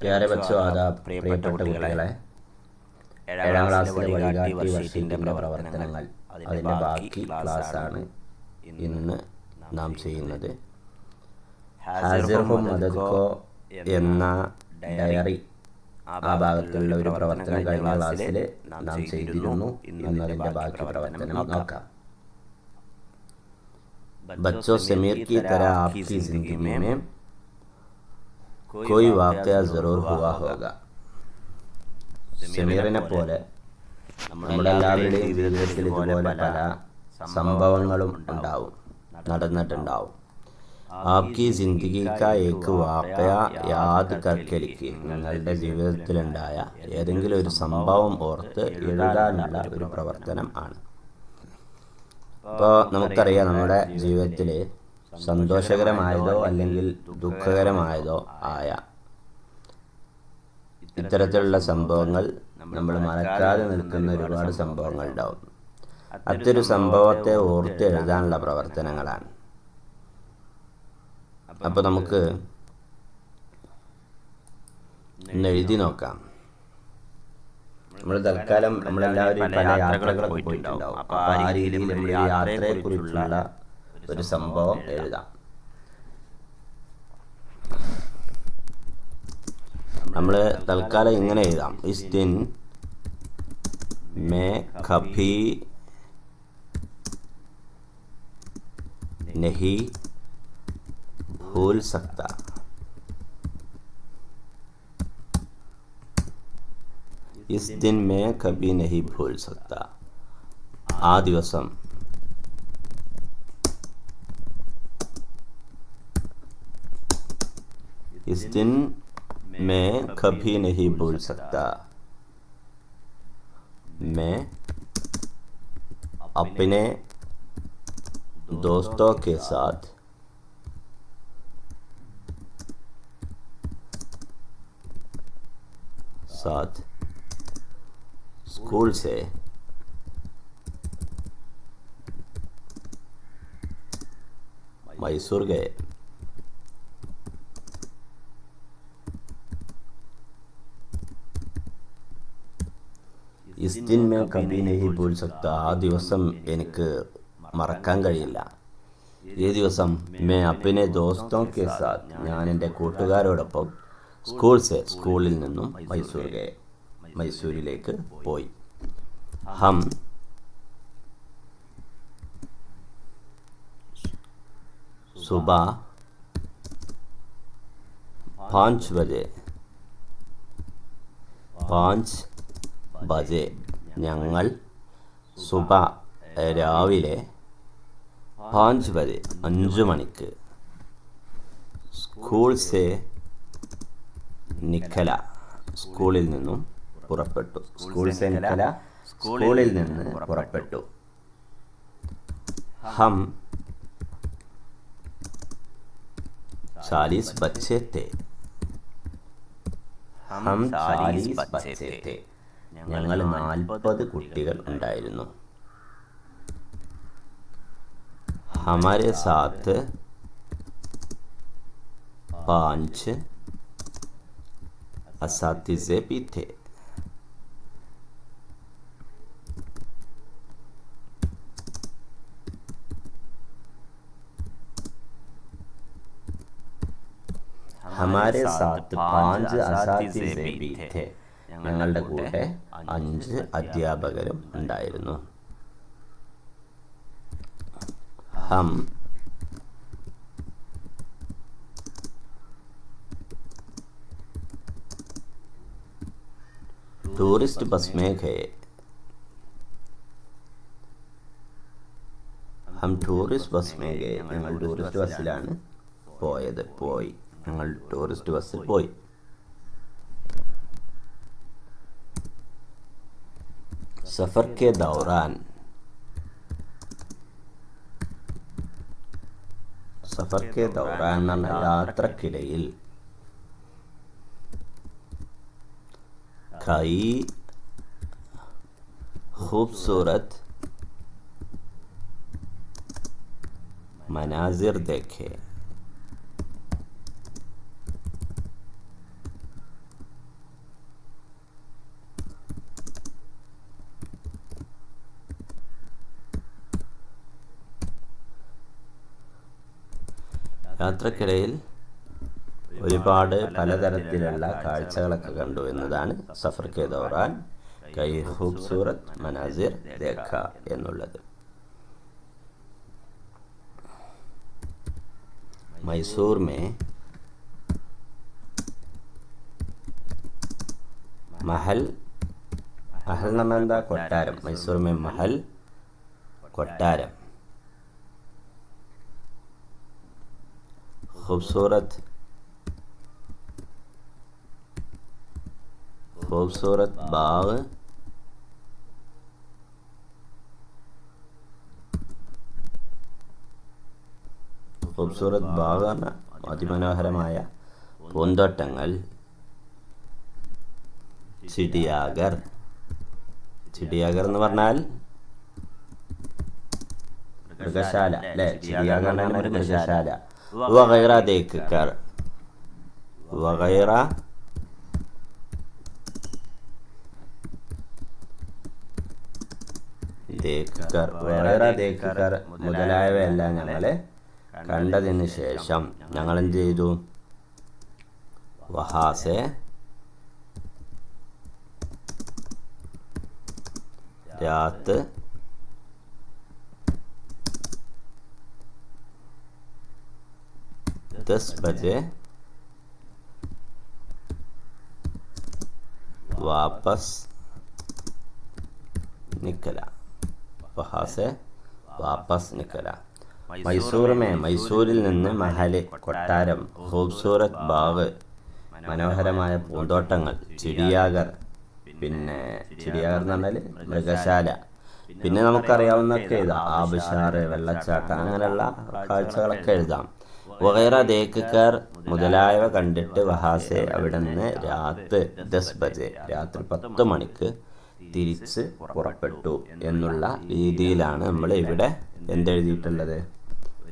प्यारे बच्चों आदाब പ്രിയപ്പെട്ട കുട്ടികളെ ഏഴാം ക്ലാസ്സിലെ വഴികാട്ടി വർഷീറ്റിൻ്റെ പ്രവർത്തനങ്ങൾ അതിൻ്റെ ബാക്കി ക്ലാസ്സാണ് ഇന്ന് നാം ചെയ്യുന്നത്. ഹാസിർ ഹും മദദ് കോ എന്ന ഡയറി ആ ഭാഗത്തുള്ള ഒരു പ്രവർത്തനം കഴിഞ്ഞ ക്ലാസ്സിൽ നാം ചെയ്തിരുന്നു. എന്നതിൻ്റെ ബാക്കി പ്രവർത്തനം നോക്കാം. बच्चों समीर की तरह आपकी जिंदगी में कोई वाक़या ज़रूर हुआ होगा. സമീറിനെ പോലെ നമ്മുടെ എല്ലാവരുടെയും ജീവിതത്തിൽ ഇതുപോലെ പല സംഭവങ്ങളും നടന്നിട്ടുണ്ടാവും. ആപ്കി ജിന്ദഗി കാ ഏക് വാഖയ യാദ് കർക്കെ ലിഖിയെ. നിങ്ങളുടെ ജീവിതത്തിലുണ്ടായ ഏതെങ്കിലും ഒരു സംഭവം ഓർത്ത് എഴുതാനുള്ള ഒരു പ്രവർത്തനം ആണ്. ഇപ്പോൾ നമുക്കറിയാം, നമ്മുടെ ജീവിതത്തിൽ സന്തോഷകരമായതോ അല്ലെങ്കിൽ ദുഃഖകരമായതോ ആയ ഇത്തരത്തിലുള്ള സംഭവങ്ങൾ നമ്മൾ മറക്കാതെ നിൽക്കുന്ന ഒരുപാട് സംഭവങ്ങൾ ഉണ്ടാവും. അതൊരു സംഭവത്തെ ഓർത്ത് എഴുതാനുള്ള പ്രവർത്തനങ്ങളാണ്. അപ്പോൾ നമുക്ക് ഇന്ന് എഴുതി നോക്കാം. നമ്മൾ തൽക്കാലം നമ്മളെല്ലാവരും പല യാത്രകളൊക്കെ പോയിട്ടുണ്ടാവും. അപ്പോൾ ആ രീതിയിൽ നമ്മൾ ഈ യാത്രയെക്കുറിച്ചുള്ള ഒരു സംഭവം എഴുതാം. നമ്മൾ തൽക്കാലം ഇങ്ങനെ എഴുതാം: ഇസ് ദിൻ മേ കഭി നഹി Phool സക്ത. Is Din may Kabhi നഹി ഭൂൽ സക്ത. ആ ദിവസം इस दिन मैं कभी नहीं भूल सकता. मैं अपने दोस्तों के साथ स्कूल से मैसूर गए. ഇസ് ദിൻ മേ കഭി നഹി ഭൂൽ സക്ത. ആ ദിവസം എനിക്ക് മറക്കാൻ കഴിയില്ല. ഈ ദിവസം മേ അപ്നെ ദോസ്തോ കെ സാത്ത്, ഞാൻ എൻ്റെ കൂട്ടുകാരോടൊപ്പം സ്കൂളിൽ നിന്നും മൈസൂരിലേക്ക് പോയി. ഹം സുബഹ 5 ബജെ ഞങ്ങൾ സുബ രാവിലെ 5 ബജെ 5 മണിക്ക് സ്കൂൾ സേ നിക്കല സ്കൂളിൽ നിന്നും പുറപ്പെട്ടു. സ്കൂളിൽ നിന്ന് പുറപ്പെട്ടു. ഹം 40 ബच्चे थे. ഹം 40 ബच्चे थे. ഞങ്ങൾ 40 കുട്ടികൾ ഉണ്ടായിരുന്നു. ഹമാരെ സാത്ത് 5 അസാത്തിസെ भी थे. ഹമാരെ സാത്ത് 5 അസാത്തിസെ भी थे. ഞങ്ങളുടെ കൂടെ 5 അധ്യാപകരും ഉണ്ടായിരുന്നു. ഹം ടൂറിസ്റ്റ് ബസ് മേ ഗയേ. ഹം ടൂറിസ്റ്റ് ബസ് മേ ഗയേ. ഞങ്ങൾ ടൂറിസ്റ്റ് ബസ്സിലാണ് പോയി. ഞങ്ങൾ ടൂറിസ്റ്റ് ബസ്സിൽ പോയി. സഫർ കെ ദൗറാൻ. എന്ന യാത്രക്കിടയിൽ കൈ खूबसूरत मनाजिर देखे. യാത്രക്കിടയിൽ ഒരുപാട് പലതരത്തിലുള്ള കാഴ്ചകളൊക്കെ കണ്ടു എന്നതാണ് സഫർ കെ ദൗറാൻ കൈ ഖൂബ്സൂരത് മനാസിർ ദേഖ എന്നുള്ളത്. മൈസൂർ में महल महल എന്ന് പറഞ്ഞാൽ എന്താ? കൊട്ടാരം. മൈസൂർ में महल കൊട്ടാരം. खूबसूरत खूबसूरत बाग खूबसूरत बाग എന്ന അതിമനോഹരമായ പൂന്തോട്ടങ്ങൾ. ചിടിയാഗർ ചിടിയാഗർ എന്ന് പറഞ്ഞാൽ മൃഗശാല അല്ലേ? ചിടിയാഗർ എന്ന് പറഞ്ഞാൽ മൃഗശാല. വഗൈറ ദേഖ്കർ വഗൈറ ദേഖ്കർ വഗൈറ ദേഖ്കർ മുതലായവയെല്ലാം ഞങ്ങൾ കണ്ടതിന് ശേഷം ഞങ്ങൾ എന്ത് ചെയ്തു? വഹാസെ രാത്ത് 10 बजे वापस निकला. वहाँ से वापस निकला. മൈസൂർ മൈസൂരിൽ നിന്ന് മഹൽ കൊട്ടാരം, ഖൂബ്സൂരത് ബാഗ് മനോഹരമായ പൂന്തോട്ടങ്ങൾ, ചിടിയാഗർ പിന്നെ ചിടിയാഗർ എന്ന് പറഞ്ഞാൽ മൃഗശാല, പിന്നെ നമുക്കറിയാവുന്നൊക്കെ എഴുതാം ആബിഷാറ് വെള്ളച്ചാട്ടം അങ്ങനെയുള്ള കാഴ്ചകളൊക്കെ എഴുതാം. വഗൈറ ദേഖ്കർ മുതലായവ കണ്ടിട്ട് വഹാസെ അവിടെ നിന്ന് രാത്രി 10 ബജെ രാത്രി 10 മണിക്ക് തിരിച്ച് പുറപ്പെട്ടു എന്നുള്ള രീതിയിലാണ് നമ്മൾ ഇവിടെ എന്തെഴുതിയിട്ടുള്ളത്?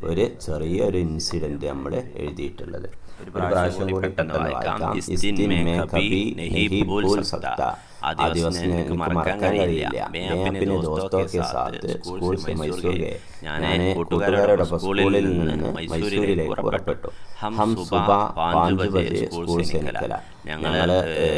ഒരു ചെറിയൊരു ഇൻസിഡന്റ് നമ്മൾ എഴുതിയിട്ടുള്ളത്. ഒരു പ്രാവശ്യം കൂടി പെട്ടെന്ന് വായിക്കാം. ഇസ്തിൻ മേ കബി നഹീ ഭൂൽ സക്താ. ആ ദിവസം എനിക്ക് മറക്കാൻ കഴിയില്ല. मैं अपने दोस्तों के साथ स्कूल से मैसूर गए. ഞാൻ കൂട്ടുകാരോടൊപ്പം സ്കൂളിൽ നിന്ന് മൈസൂരിലേക്ക് പുറപ്പെട്ടു. हम सुबह 5 बजे स्कूल से निकला. ഞങ്ങൾ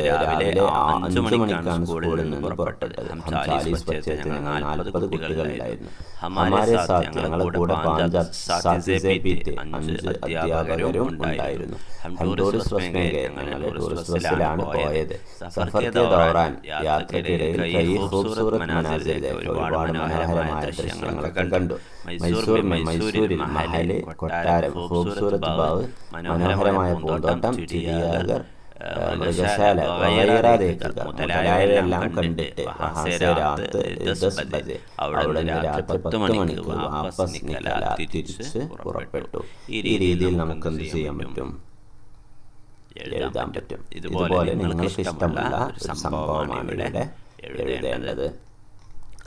രാവിലെ 5 മണിക്കാണ് സ്കൂളിൽ നിന്ന് പുറപ്പെട്ടത്. हम 40 बच्चे थे. ഞങ്ങൾ 40 കുട്ടികളുണ്ടായിരുന്നു. हमारे साथ ഞങ്ങളുടെ കൂടെ 5 साथी भी थे. 5 അധ്യാപകരും ഉണ്ടായിരുന്നു. हम टूरिस्ट बस में गए. ഞങ്ങൾ ടൂറിസ്റ്റ് ബസ്സിലാണ് പോയത്. സഫർ കെ ദൗറാൻ യാത്രക്കിടയിൽ കൈ ഖൂബ്സൂരത് മനാസിർ ദേഖ ഒരുപാട് മനോഹരമായ ദൃശ്യങ്ങളൊക്കെ കണ്ടു. മൈസൂരിൽ മഹൽ കൊട്ടാരം, ഖൂബ്സൂരത് ബാഗ് മനോഹരമായ പൂന്തോട്ടം, ചിടിയാഗർ മൃഗശാല, വഗൈറ ദേഖ്കർ മുതലായവയെല്ലാം കണ്ടിട്ട് വഹാസെ രാത്ത് 10 ബജെ അവിടെ നിന്ന് രാത്രി 10 മണിക്ക് വാപ്പസ് നിക്കല തിരിച്ച് പുറപ്പെട്ടു. ഈ രീതിയിൽ നമുക്ക് എന്ത് ചെയ്യാൻ പറ്റും? എഴുതാൻ പറ്റും. ഇതുപോലെ നിങ്ങൾക്ക് ഇഷ്ടമുള്ള ഒരു സംഭവമാണ് ഇവിടെ എഴുതേണ്ടത്.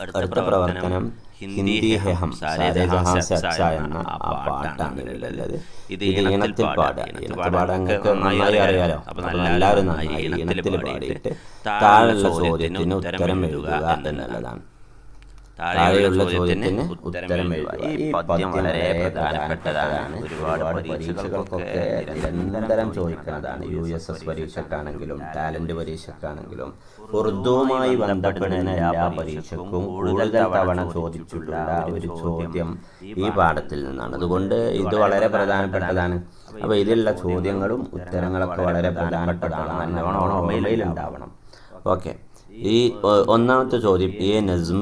അടുത്ത പ്രവർത്തനം ഹിന്ദി ഹെ ഹം സാരേ ജഹാൻ സെ അച്ഛാ എന്ന ആ പാട്ടാണ് ഇവിടെയുള്ളത്. ഇത് ഈണത്തിൽ പാടുക. ഈണത്തിൽ പാടാൻ നിങ്ങൾക്ക് നന്നായി അറിയാലോ. അപ്പോൾ എല്ലാവരും നന്നായി ഈണത്തിൽ പാടിയിട്ട് താഴെയുള്ള ചോദ്യത്തിന് ഉത്തരം എഴുതുക എന്നുള്ളതാണ്. താഴെയുള്ള ചോദ്യത്തിന് ഉത്തരം എഴുതുക. ഈ പദ്യം വളരെ പ്രധാനപ്പെട്ടതാണ്. ഒരുപാട് പരീക്ഷകൾക്കൊക്കെ നിരന്തരം ചോദിക്കുന്നതാണ്. USS പരീക്ഷക്കാണെങ്കിലും ടാലന്റ് പരീക്ഷക്കാണെങ്കിലും ഉറുദുവുമായി ബന്ധപ്പെടുന്ന എല്ലാ പരീക്ഷക്കും കൂടുതൽ തവണ ചോദിച്ചിട്ടുള്ള ഒരു ചോദ്യം ഈ പാഠത്തിൽ നിന്നാണ്. അതുകൊണ്ട് ഇത് വളരെ പ്രധാനപ്പെട്ടതാണ്. അപ്പോൾ ഇതിലുള്ള ചോദ്യങ്ങളും ഉത്തരങ്ങളൊക്കെ വളരെ പ്രധാനപ്പെട്ടതാണ്. നല്ലവണ്ണം ഓർമ്മയിലുണ്ടാവണം. ഓക്കെ, ഈ ഒന്നാമത്തെ ചോദ്യം ഏ നസ്ം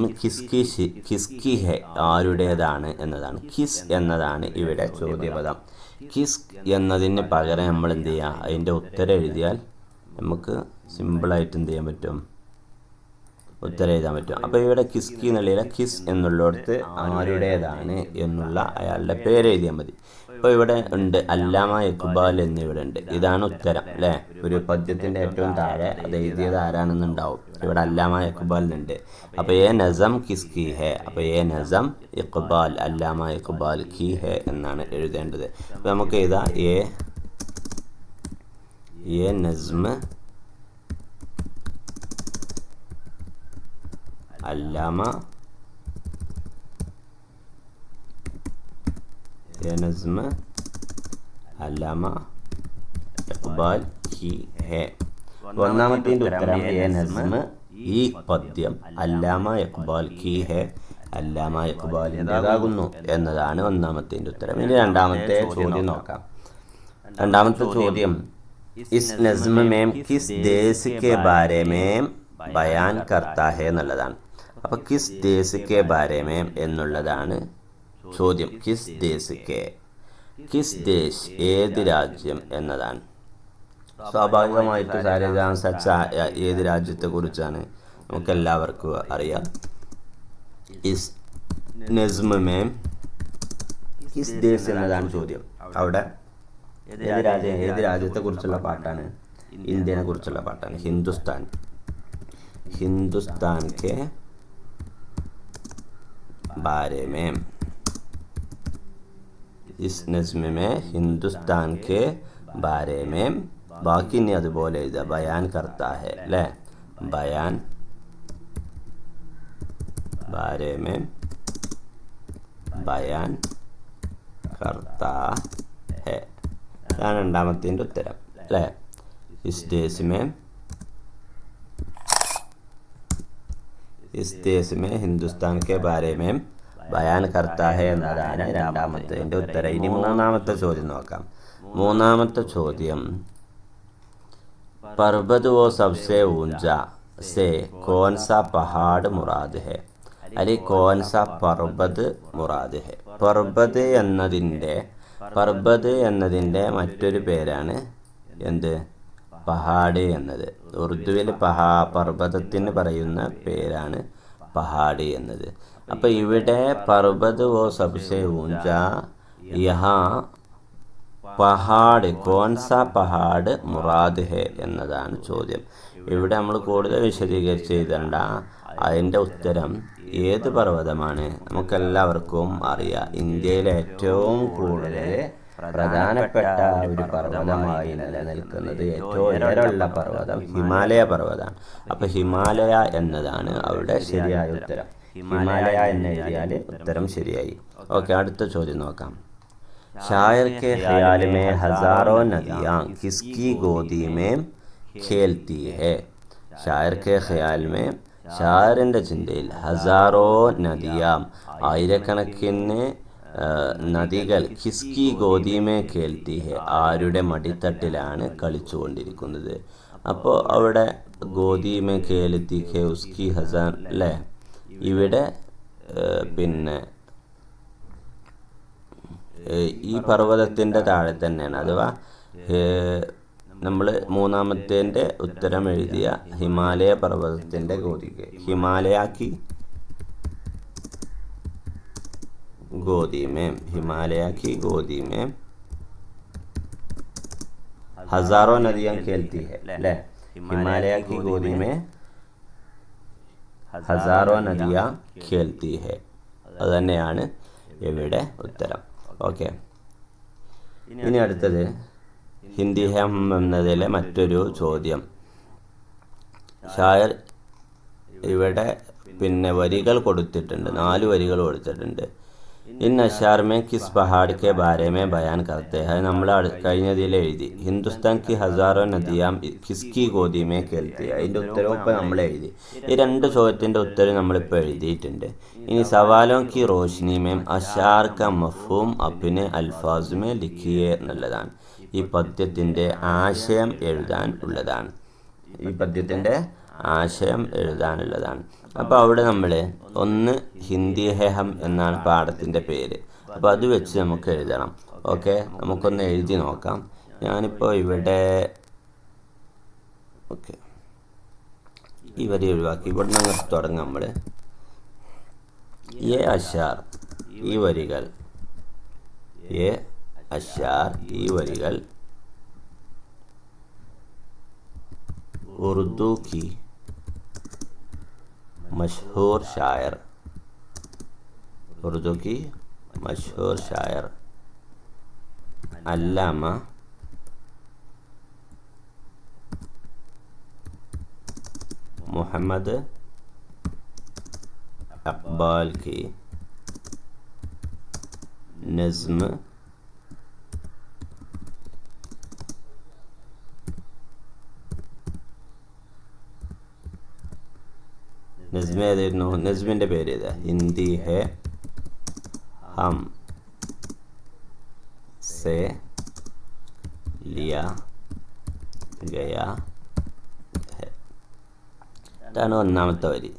കിസ്കി ഹെ ആരുടേതാണ് എന്നതാണ്. കിസ് എന്നതാണ് ഇവിടെ ചോദ്യപദം. കിസ് എന്നതിന് പകരം നമ്മൾ എന്ത് ചെയ്യുക? അതിൻ്റെ ഉത്തരം എഴുതിയാൽ നമുക്ക് സിമ്പിളായിട്ട് എന്ത് ചെയ്യാൻ പറ്റും? ഉത്തരം എഴുതാൻ പറ്റും. അപ്പോൾ ഇവിടെ കിസ്കി എന്നുള്ള കിസ് എന്നുള്ളിടത്ത് ആരുടേതാണ് എന്നുള്ള അയാളുടെ പേര് എഴുതിയാൽ മതി. ഇപ്പോൾ ഇവിടെ ഉണ്ട് അല്ലാമ ഇഖ്ബാൽ എന്നിവിടെ ഉണ്ട്. ഇതാണ് ഉത്തരം അല്ലേ? ഒരു പദ്യത്തിൻ്റെ ഏറ്റവും താഴെ അത് എഴുതിയത് ആരാണെന്നുണ്ടാവും. ഇവിടെ അല്ലാമ ഇഖ്ബാലിനുണ്ട്. അപ്പോൾ ഏ നസം കിസ്കി ഹെ. അപ്പോൾ ഏ നസം ഇഖ്ബാൽ അല്ലാമ ഇഖ്ബാൽ കി ഹെ എന്നാണ് എഴുതേണ്ടത്. അപ്പോൾ നമുക്ക് എഴുതാം ഏ നസ്മ അല്ലാമ നസ്മ അല്ലാമ ഇഖ്ബാൽ കി ഹെ. ഒന്നാമത്തേൻ്റെ ഉത്തരം എ നസ്മ് ഈ പദ്യം അല്ലാമ ഇഖ്ബാൽ കി ഹെ, അല്ലാമ ഇഖ്ബാലിൻ്റെതാകുന്നു എന്നതാണ് ഒന്നാമത്തേൻ്റെ ഉത്തരം. ഇനി രണ്ടാമത്തെ ചോദ്യം നോക്കാം. രണ്ടാമത്തെ ചോദ്യം ഇസ് നസ്മ് മേം കിസ് ദേശ് കെ ബാരെ മേം ബയാൻ കർത്താ ഹെ എന്നുള്ളതാണ്. അപ്പോൾ കിസ് ദേശ് കെ ബാരെ മേം എന്നുള്ളതാണ് ചോദ്യം. കിസ് ദേശ് കെ, കിസ് ദേശ് ഏത് രാജ്യം എന്നതാണ്. സ്വാഭാവികമായിട്ട് സാരജാൻ സച്ച ഏത് രാജ്യത്തെക്കുറിച്ചാണ് നമുക്കെല്ലാവർക്കും അറിയാം. ഇസ് നസ്മ് മേം കിസ് ദേശ് എന്നതാണ് ചോദ്യം. അവിടെ ഏത് രാജ്യത്തെക്കുറിച്ചുള്ള പാട്ടാണ്? ഇന്ത്യനെ കുറിച്ചുള്ള പാട്ടാണ്. ഹിന്ദുസ്ഥാൻ, ഹിന്ദുസ്ഥാൻ കെ ബാരെ മേം, ഇസ് നസ്മ് में ഹിന്ദുസ്ഥാൻ के बारे में, ബാക്കി ഇനി അതുപോലെ എഴുതുക. ബയാൻ കർത്താ ഹെ അല്ലേ, ബയാൻ ബാരെ में ബയാൻ കർത്താ ഹെ. അതാണ് രണ്ടാമത്തിൻ്റെ ഉത്തരം അല്ലേ. ഇസ് ദേശ് में इस देश में हिंदुस्तान के बारे में ബയാൻ കർത്താ ഹെ എന്നതാണ് രണ്ടാമത്തേൻ്റെ ഉത്തരം. ഇനി മൂന്നാമത്തെ ചോദ്യം നോക്കാം. മൂന്നാമത്തെ ചോദ്യം पर्वत वो सबसे ऊंचा से कौन सा पहाड़ मुराद है, അല്ലെങ്കിൽ कौन सा पर्वत मुराद है. പർവ്വത് എന്നതിൻ്റെ മറ്റൊരു പേരാണ് എന്ത്? പഹാഡ് എന്നത്. ഉറുദുവിൽ പർവ്വതത്തിന് പറയുന്ന പേരാണ് പഹാഡ് എന്നത്. അപ്പോൾ ഇവിടെ പർവ്വത് വോ സബ്സെ ഊഞ്ച യഹാ പഹാഡ് കോൺസ പഹാഡ് മുറാദ് ഹെ എന്നതാണ് ചോദ്യം. ഇവിടെ നമ്മൾ കൂടുതൽ വിശദീകരിച്ച് എഴുതേണ്ട. അതിൻ്റെ ഉത്തരം ഏത് പർവ്വതമാണ്? നമുക്കെല്ലാവർക്കും അറിയാം, ഇന്ത്യയിലെ ഏറ്റവും കൂടുതൽ പ്രധാനപ്പെട്ട ഒരു പർവ്വതമായി നിലനിൽക്കുന്നത്, ഏറ്റവും ഉയരമുള്ള പർവ്വതം ഹിമാലയ പർവ്വതമാണ്. അപ്പോൾ ഹിമാലയ എന്നതാണ് അവിടെ ശരിയായ ഉത്തരം. ഹിമാലയ എന്ന് എഴുതിയാൽ ഉത്തരം ശരിയായി. ഓക്കെ, അടുത്ത ചോദ്യം നോക്കാം. शायर के ख्याल में हज़ारों नदियाँ किसकी गोदी में खेलती है. शायर के ख्याल में, ഷായറിൻ്റെ ചിന്തയിൽ ഹസാറോ നദിയാം ആയിരക്കണക്കിന് നദികൾ കിസ്കി ഗോദിമേ കേൽത്തി ഹെ ആരുടെ മടിത്തട്ടിലാണ് കളിച്ചുകൊണ്ടിരിക്കുന്നത്. അപ്പോൾ അവിടെ ഗോദിമേ കേൽത്തി ഹെ ഉസ്കി ഹസാൻ അല്ലേ. ഇവിടെ പിന്നെ ഈ പർവ്വതത്തിൻ്റെ താഴെ തന്നെയാണ്, അഥവാ നമ്മൾ മൂന്നാമത്തേൻ്റെ ഉത്തരം എഴുതിയ ഹിമാലയ പർവ്വതത്തിൻ്റെ ഗോതിക്ക് ഹിമാലയാക്കി ഗോദി में हजारों नदियाँ खेलती है अല്ലേ. ഹിമാലയ की गोदी में हजारों नदियाँ खेलती है. അത് തന്നെയാണ് ഇവിടെ ഉത്തരം. ഓക്കെ, ഇനി അടുത്തത് ഹിന്ദി ഹം എന്നതിലെ മറ്റൊരു ചോദ്യം. ഷായർ ഇവിടെ പിന്നെ വരികൾ കൊടുത്തിട്ടുണ്ട്, 4 വരികൾ കൊടുത്തിട്ടുണ്ട്. ഇൻ അഷാർ മേ കിസ് പഹാഡ് കെ ബാരെ മേ ബയാൻ കർത്തെ ഹൈ. നമ്മൾ കഴിഞ്ഞതിൽ എഴുതി ഹിന്ദുസ്ഥാൻ കി ഹസാറോ നദിയാം കിസ്കി ഗോദി മേ കേൽത്തി. അതിൻ്റെ ഉത്തരവും ഇപ്പോൾ നമ്മൾ എഴുതി. ഈ 2 ചോദ്യത്തിൻ്റെ ഉത്തരം നമ്മളിപ്പോൾ എഴുതിയിട്ടുണ്ട്. ഇനി സവാലോ കി റോഷ്നി മേം അഷാർ ക മഫ്ഹൂം അപ്നെ അൽഫാസ് മേ ലിഖിയെ എന്നുള്ളതാണ്. ഈ പദ്യത്തിൻ്റെ ആശയം എഴുതാനുള്ളതാണ്. അപ്പോൾ അവിടെ നമ്മൾ ഒന്ന് ഹിന്ദി ഹം എന്നാണ് പാഠത്തിൻ്റെ പേര്. അപ്പോൾ അത് വെച്ച് നമുക്ക് എഴുതണം. ഓക്കെ, നമുക്കൊന്ന് എഴുതി നോക്കാം. ഞാനിപ്പോൾ ഇവിടെ ഓക്കെ ഈ വരി ഒഴിവാക്കി ഇവിടെ നിന്ന് തുടങ്ങാം. നമ്മൾ എ അഷാർ ഈ വരികൾ, എ അഷാർ ഈ വരികൾ उर्दू की मशहूर शायर, उर्दू की मशहूर शायर अल्लामा मोहम्मद इकबाल की नज़्म നസ്മ ഏതായിരുന്നു? നസ്മിൻ്റെ പേര് ഏതാ? ഹിന്ദി ഹെ ഹം സെ ലിയ ഗയാ ഹെ. ഇതാണ് ഒന്നാമത്തെ വരി.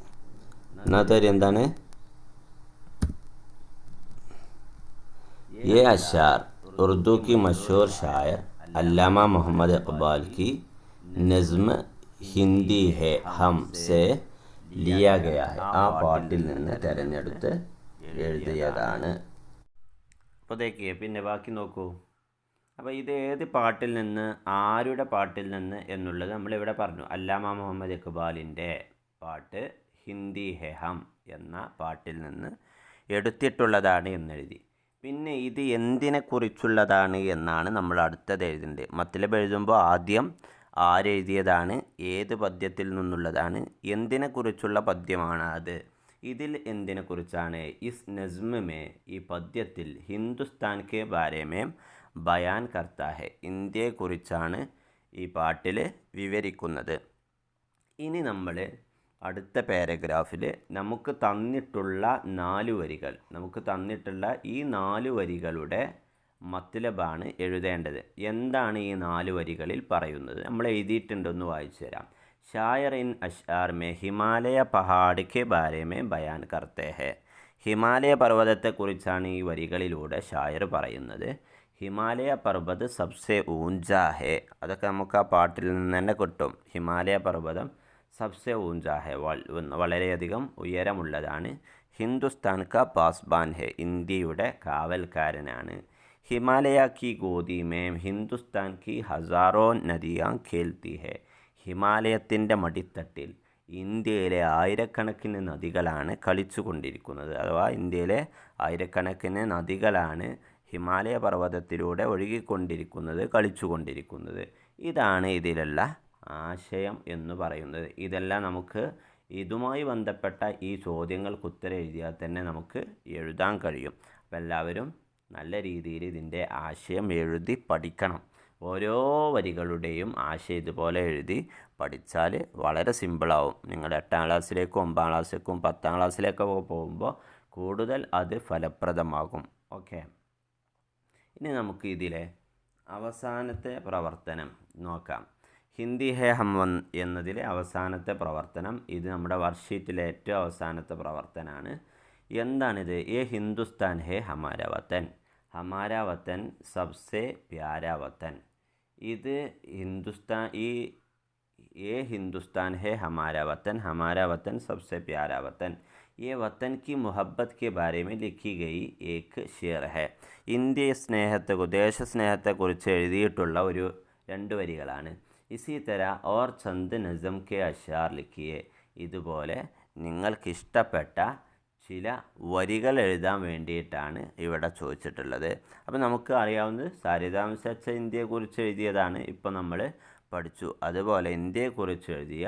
ഒന്നാമത്തെ വരി എന്താണ്? ये अशार उर्दू की मशहूर शायर अल्लामा मोहम्मद इकबाल की नज़्म हिंदी है हम से लिया गया है. ആ പാട്ടിൽ നിന്ന് തിരഞ്ഞെടുത്ത് എഴുതിയതാണ്. അപ്പോൾ देखिए പിന്നെ ബാക്കി നോക്കൂ. അപ്പോൾ ഇത് ഏത് പാട്ടിൽ നിന്ന്, ആരുടെ പാട്ടിൽ നിന്ന് എന്നുള്ളത് നമ്മളിവിടെ പറഞ്ഞു. അല്ലാമ മുഹമ്മദ് ഇക്ബാലിൻ്റെ പാട്ട് ഹിന്ദി ഹെ ഹം എന്ന പാട്ടിൽ നിന്ന് എടുത്തിട്ടുള്ളതാണ് എന്നെഴുതി. പിന്നെ ഇത് എന്തിനെക്കുറിച്ചുള്ളതാണ് എന്നാണ് നമ്മൾ അടുത്തത് എഴുതേണ്ടത്. മത്ലബ് എഴുതുമ്പോൾ ആദ്യം ആരെഴുതിയതാണ്, ഏത് പദ്യത്തിൽ നിന്നുള്ളതാണ്, എന്തിനെക്കുറിച്ചുള്ള പദ്യമാണ് അത്, ഇതിൽ എന്തിനെക്കുറിച്ചാണ്. ഇസ് നസ്മ മേ, ഈ പദ്യത്തിൽ ഹിന്ദുസ്ഥാൻ കെ ബാരെ മേ ബയാൻ കർത്താ ഹെ, ഇന്ത്യയെക്കുറിച്ചാണ് ഈ പാട്ടിൽ വിവരിക്കുന്നത്. ഇനി നമ്മൾ അടുത്ത പാരഗ്രാഫിൽ നമുക്ക് തന്നിട്ടുള്ള 4 വരികൾ, നമുക്ക് തന്നിട്ടുള്ള ഈ 4 വരികളുടെ മത്ലബാണ് എഴുതേണ്ടത്. എന്താണ് ഈ 4 വരികളിൽ പറയുന്നത്? നമ്മൾ എഴുതിയിട്ടുണ്ടെന്ന് വായിച്ചു തരാം. ഷായർ ഇൻ അഷ്ആർ മേ ഹിമാലയ പഹാഡ് കെ ബാരെ മേ ബയാൻ കർത്തേ ഹെ. ഹിമാലയ പർവ്വതത്തെക്കുറിച്ചാണ് ഈ വരികളിലൂടെ ഷായർ പറയുന്നത്. ഹിമാലയ പർവ്വത് സബ്സെ ഊഞ്ചാ ഹെ, അതൊക്കെ നമുക്ക് ആ പാട്ടിൽ നിന്ന് തന്നെ കിട്ടും. ഹിമാലയ പർവ്വതം സബ്സെ ഊഞ്ചാ ഹെ, വളരെയധികം ഉയരമുള്ളതാണ്. ഹിന്ദുസ്ഥാൻ കാ പാസ്ബാൻ ഹെ, ഇന്ത്യയുടെ കാവൽക്കാരനാണ്. ഹിമാലയ കി ഗോദി മേ ഹിന്ദുസ്ഥാൻ കി ഹസാറോ നദിയാ ഖേൽത്തി ഹെ, ഹിമാലയത്തിൻ്റെ മടിത്തട്ടിൽ ഇന്ത്യയിലെ ആയിരക്കണക്കിന് നദികളാണ് കളിച്ചു കൊണ്ടിരിക്കുന്നത്. അഥവാ ഇന്ത്യയിലെ ആയിരക്കണക്കിന് നദികളാണ് ഹിമാലയ പർവ്വതത്തിലൂടെ ഒഴുകിക്കൊണ്ടിരിക്കുന്നത്, കളിച്ചുകൊണ്ടിരിക്കുന്നത്. ഇതാണ് ഇതിലുള്ള ആശയം എന്ന് പറയുന്നത്. ഇതെല്ലാം നമുക്ക് ഇതുമായി ബന്ധപ്പെട്ട ഈ ചോദ്യങ്ങൾക്ക് ഉത്തരം എഴുതിയാൽ തന്നെ നമുക്ക് എഴുതാൻ കഴിയും. അപ്പോൾ എല്ലാവരും നല്ല രീതിയിൽ ഇതിൻ്റെ ആശയം എഴുതി പഠിക്കണം. ഓരോ വരികളുടെയും ആശയം ഇതുപോലെ എഴുതി പഠിച്ചാൽ വളരെ സിമ്പിളാവും. നിങ്ങൾ 8ാം ക്ലാസ്സിലേക്കും 9ാം ക്ലാസ്സിലേക്കും 10ാം ക്ലാസ്സിലേക്കൊക്കെ പോകുമ്പോൾ കൂടുതൽ അത് ഫലപ്രദമാകും. ഓക്കെ, ഇനി നമുക്ക് ഇതിലെ അവസാനത്തെ പ്രവർത്തനം നോക്കാം. ഹിന്ദി ഹെ ഹം എന്നതിലെ അവസാനത്തെ പ്രവർത്തനം, ഇത് നമ്മുടെ വർക്ക്ഷീറ്റിലെ ഏറ്റവും അവസാനത്തെ പ്രവർത്തനമാണ്. എന്താണിത്? ഏ ഹിന്ദുസ്ഥാൻ ഹെ ഹമാര വത്തൻ, ഹമാര വത്തൻ സബ്സെ പ്യാര വത്തൻ. ഇത് ഹിന്ദുസ്ഥാൻ, ये हिंदुस्तान है हमारा वतन सबसे प्यारा वतन, ये वतन की मोहब्बत के बारे में लिखी गई एक शेर है. ഇന്ത്യ സ്നേഹത്തെ, ദേശസ്നേഹത്തെക്കുറിച്ച് എഴുതിയിട്ടുള്ള ഒരു 2 വരികളാണ്. ഇസി തര ഓർ ചന്ദ് നസം കെ അഷാർ ലിഖിയെ, ഇതുപോലെ നിങ്ങൾക്കിഷ്ടപ്പെട്ട ചില വരികൾ എഴുതാൻ വേണ്ടിയിട്ടാണ് ഇവിടെ ചോദിച്ചിട്ടുള്ളത്. അപ്പോൾ നമുക്ക് അറിയാവുന്നത് സാരിതാംശ ഇന്ത്യയെക്കുറിച്ച് എഴുതിയതാണ് ഇപ്പോൾ നമ്മൾ പഠിച്ചു. അതുപോലെ ഇന്ത്യയെക്കുറിച്ച് എഴുതിയ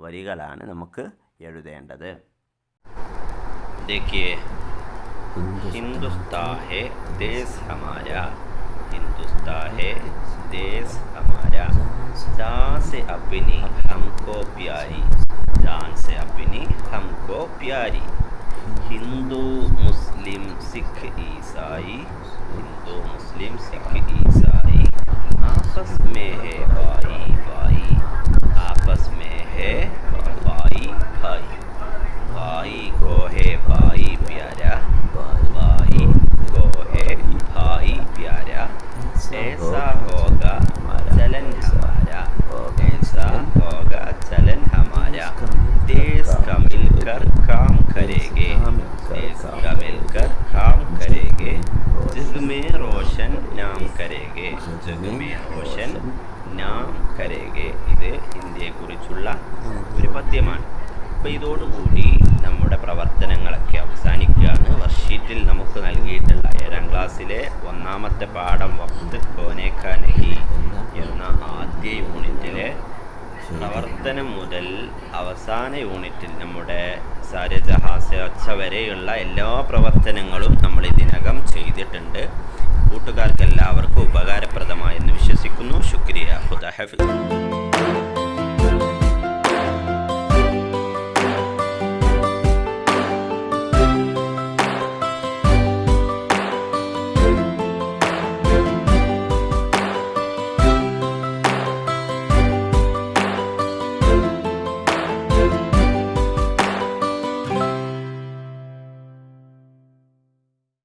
വരികളാണ് നമുക്ക് എഴുതേണ്ടത്. देखिए हिंदुस्तान है देश हमारा, हिंदुस्तान है देश हमारा, जान से अपनी हमको प्यारी, जान से अपनी हमको प्यारी. हिंदू मुस्लिम सिख ईसाई, हिंदू मुस्लिम सिख ईसाई आपस में है भाई भाई, आपस में है भाई भाई, भाई को है भाई प्यारा, भाई को है भाई प्यारा. ऐसा होगा चलन हमारा, ऐसा होगा चलन हमारा. देश का मिलकर काम करेंगे, देश का मिलकर काम करेंगे. जग में रोशन नाम करेंगे, जग में रोशन नाम करेंगे. ഇത് ഇന്ത്യയെക്കുറിച്ചുള്ള ഒരു പദ്യമാണ്. അപ്പോൾ ഇതോടുകൂടി നമ്മുടെ പ്രവർത്തനങ്ങളൊക്കെ അവസാനിക്കുകയാണ്. വർക്ക്ഷീറ്റിൽ നമുക്ക് നൽകിയിട്ടുള്ള 7ാം ക്ലാസ്സിലെ 1ാമത്തെ പാഠം വഖ്ത് ഖോനെ കാ നഹി എന്ന ആദ്യ യൂണിറ്റിലെ പ്രവർത്തനം മുതൽ അവസാന യൂണിറ്റിൽ നമ്മുടെ സാരജഹാസ്യച്ച വരെയുള്ള എല്ലാ പ്രവർത്തനങ്ങളും നമ്മൾ ഇതിനകം ചെയ്തിട്ടുണ്ട്. കൂട്ടുകാർക്ക് എല്ലാവർക്കും ഉപകാരപ്രദമായെന്ന് വിശ്വസിക്കുന്നു. ശുക്രിയ. ഖുദാ ഹഫിദ്.